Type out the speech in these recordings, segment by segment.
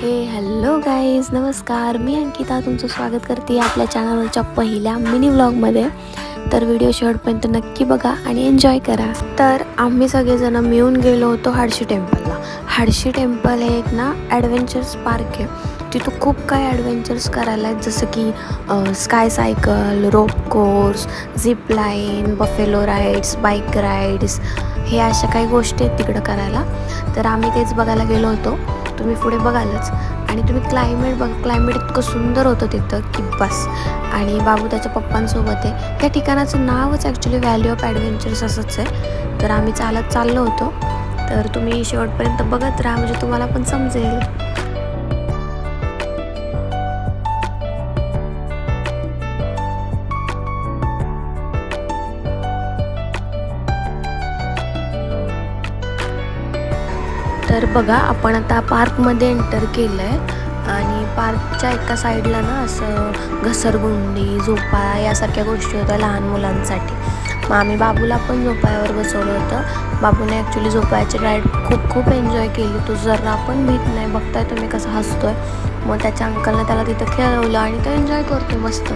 Hello guys, नमस्कार. मी अंकिता तुमचं स्वागत करते आपल्या चॅनलवरच्या पहिल्या मिनी व्लॉगमध्ये. तर व्हिडिओ शेवटपर्यंत नक्की बघा आणि एन्जॉय करा. तर आम्ही सगळेजण मिळून गेलो होतो हाडशी टेम्पलला. हाडशी टेम्पल हे एक ना ॲडव्हेंचर्स पार्क आहे. तिथं खूप काही ॲडव्हेंचर्स करायला आहेत, जसं की sky cycle, rope course, zip line, buffalo rides, bike rides, हे अशा काही गोष्टी आहेत तिकडं करायला. तर आम्ही तेच बघायला गेलो होतो. तुम्ही पुढे बघालच. आणि तुम्ही क्लायमेट इतकं सुंदर होतं तिथं की बस. आणि बाबू त्याच्या पप्पांसोबत आहे. या ठिकाणाचं नावच ॲक्च्युली व्हॅली ऑफ ॲडव्हेंचर्स असंच आहे. तर आम्ही चालत चाललो होतो. तर तुम्ही शेवटपर्यंत बघत राहा, म्हणजे तुम्हाला पण समजेल. तर बघा, आपण आता पार्कमध्ये एंटर केलं आहे. आणि पार्कच्या एका साईडला ना असं घसरगुंडी, झोपाळा यासारख्या गोष्टी होत्या लहान मुलांसाठी. मग आम्ही बाबूला पण झोपाळ्यावर बसवलं होतं. बाबूने ॲक्च्युली झोपाळ्याची राईड खूप एन्जॉय केली. तो जरा पण भीत नाही. बघताय तुम्ही कसं हसतोय. मग त्याच्या अंकलनं त्याला तिथं खेळवलं आणि तो एन्जॉय करतोय मस्त.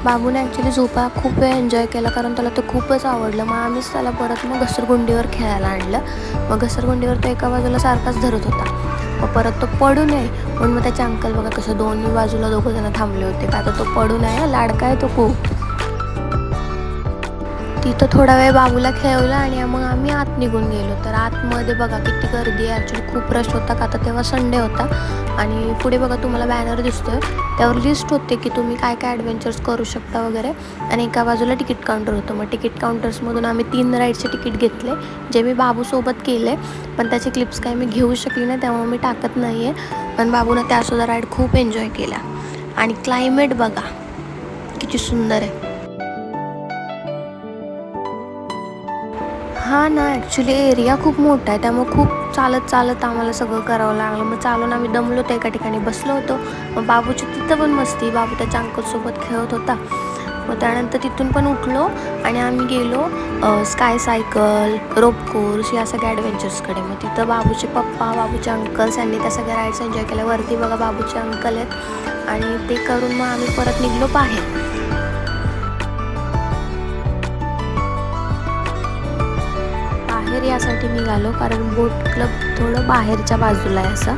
बाबूने ॲक्च्युली झोपाळा खूप वेळ एन्जॉय केला, कारण त्याला ते खूपच आवडलं. मग आम्हीच त्याला परत मग घसरगुंडीवर खेळायला आणलं. मग घसरगुंडीवर तो एका बाजूला सारखाच धरत होता. मग परत तो पडू नये म्हणून मग त्याचे अंकल बघा कसं दोन्ही बाजूला दोघं जण थांबले होते, का तर तो पडू नये, लाडका आहे तो खूप. तिथं थोडा वेळ बाबूला खेळवलं आणि मग आम्ही आत निघून गेलो. तर आतमध्ये बघा किती गर्दी आहे. ॲक्च्युली खूप रश होता, का तर तेव्हा संडे होता. आणि पुढे बघा तुम्हाला बॅनर दिसतोय, त्यावर लिस्ट होते की तुम्ही काय काय ॲडव्हेंचर्स करू शकता वगैरे. आणि एका बाजूला तिकीट काउंटर होतं. मग तिकीट काउंटर्समधून आम्ही 3 राईडचे तिकीट घेतले, जे मी बाबूसोबत केले. पण त्याचे क्लिप्स काही मी घेऊ शकली नाही, त्यामुळे मी टाकत नाही आहे. पण बाबूनं त्यासुद्धा राईड खूप एन्जॉय केला. आणि क्लायमेट बघा किती सुंदर आहे. हां ना, ॲक्च्युली एरिया खूप मोठा आहे, त्यामुळे खूप चालत आम्हाला सगळं करावं लागलं. मग चालून आम्ही दमलो होतो, एका ठिकाणी बसलो होतो. मग बाबूची तिथं पण मस्ती, बाबू त्याच्या अंकलसोबत खेळत होता. मग त्यानंतर तिथून पण उठलो आणि आम्ही गेलो स्काय सायकल, रोप कोर्स या सगळ्या ॲडव्हेंचर्सकडे. मग तिथं बाबूचे पप्पा, बाबूचे अंकल्स यांनी त्या सगळ्या राईड्स एन्जॉय केल्या. वरती बघा बाबूचे अंकल आहेत. आणि ते करून मग आम्ही परत निघलो बाहेर. यासाठी निघालो, कारण बोट क्लब थोडं बाहेरच्या बाजूला आहे असं.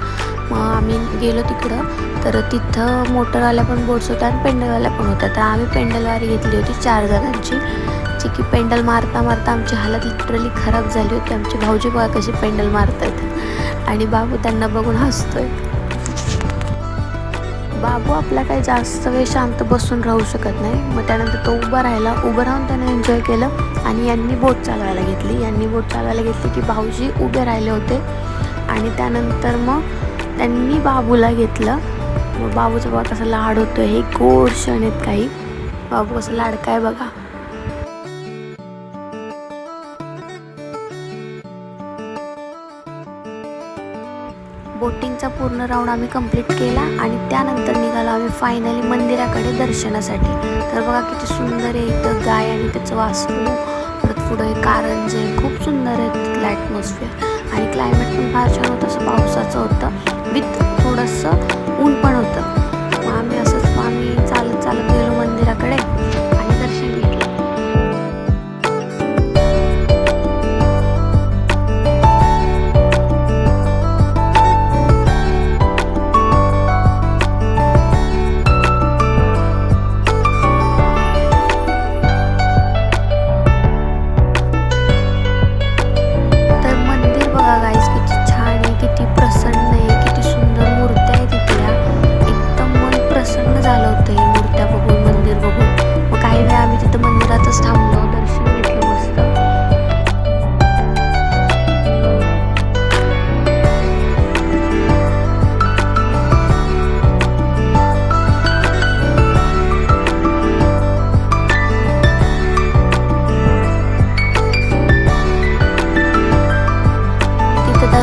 मग आम्ही गेलो तिकडं. तर तिथं मोटरवाल्या पण बोट्स होत्या आणि पेंडलवाल्या पण होत्या. तर आम्ही पेंडलवारी घेतली होती 4 जणांची, जी की पेंडल मारता आमची हालत लिटरली खराब झाली होती. आमची भाऊजी बघा कशी पेंडल मारतात आणि बाबू त्यांना बघून हसतोय. बाबू आपला काही जास्त वेळ शांत बसून राहू शकत नाही. मग त्यानंतर तो उभं राहून त्याने एन्जॉय केलं. आणि यांनी बोट चालवायला घेतली की भाऊजी उभे राहिले होते. आणि त्यानंतर मग त्यांनी बाबूला घेतलं. मग बाबूचा बघा कसं लाड होतं. हे गोड क्षण आहेत काही. बाबू कसं लाडका आहे बघा. बोटिंगचा पूर्ण राऊंड आम्ही कंप्लीट केला आणि त्यानंतर निघालो आम्ही फायनली मंदिराकडे दर्शनासाठी. तर बघा किती सुंदर आहे इथं, गाय आणि त्याचं वासरू, परत पुढं हे कारंजे, खूप सुंदर आहे तिथलं ॲटमॉस्फिअर. आणि क्लायमेट पण फार छान होतं, असं पावसाचं होतं विथ थोडंसं ऊन पण होतं. मग आम्ही चालत गेलो मंदिराकडे आणि दर्शन घेतलं.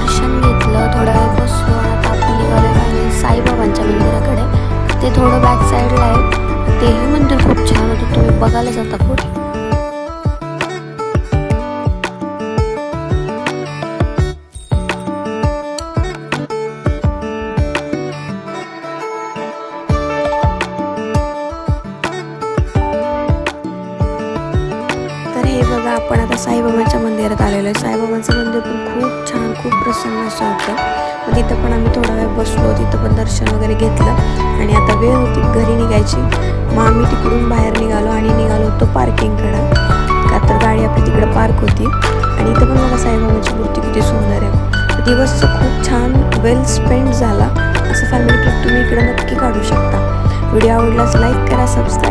दर्शन घेतलं, थोडा वेळ बसलो आणि आता आपण निघालो फायनली साईबाबांच्या मंदिराकडे. ते थोडं बॅक साईडला आहे. तेही मंदिर खूप छान होतं, तुम्ही बघायला जाता पुढे. तर हे बघा, आपण आता साईबाबांच्या मंदिरात आलेलो आहे. साईबाबांचं मंदिर पण खूप छान, खूप प्रसन्न असं होतं. मग तिथं पण आम्ही थोडा वेळ बसलो, तिथं पण दर्शन वगैरे घेतलं आणि आता वेळ होती घरी निघायची. मग आम्ही तिकडून बाहेर निघालो आणि निघालो होतो पार्किंगकडं, का तर गाडी आपली तिकडं पार्क होती. आणि इथं पण मला साईबाबांची मूर्ती किती सुंदर आहे. दिवस खूप छान वेल स्पेंड झाला. असं फॅमिली ट्रिप तुम्ही इकडं नक्की काढू शकता. व्हिडिओ आवडल्यास लाईक करा, सबस्क्राईब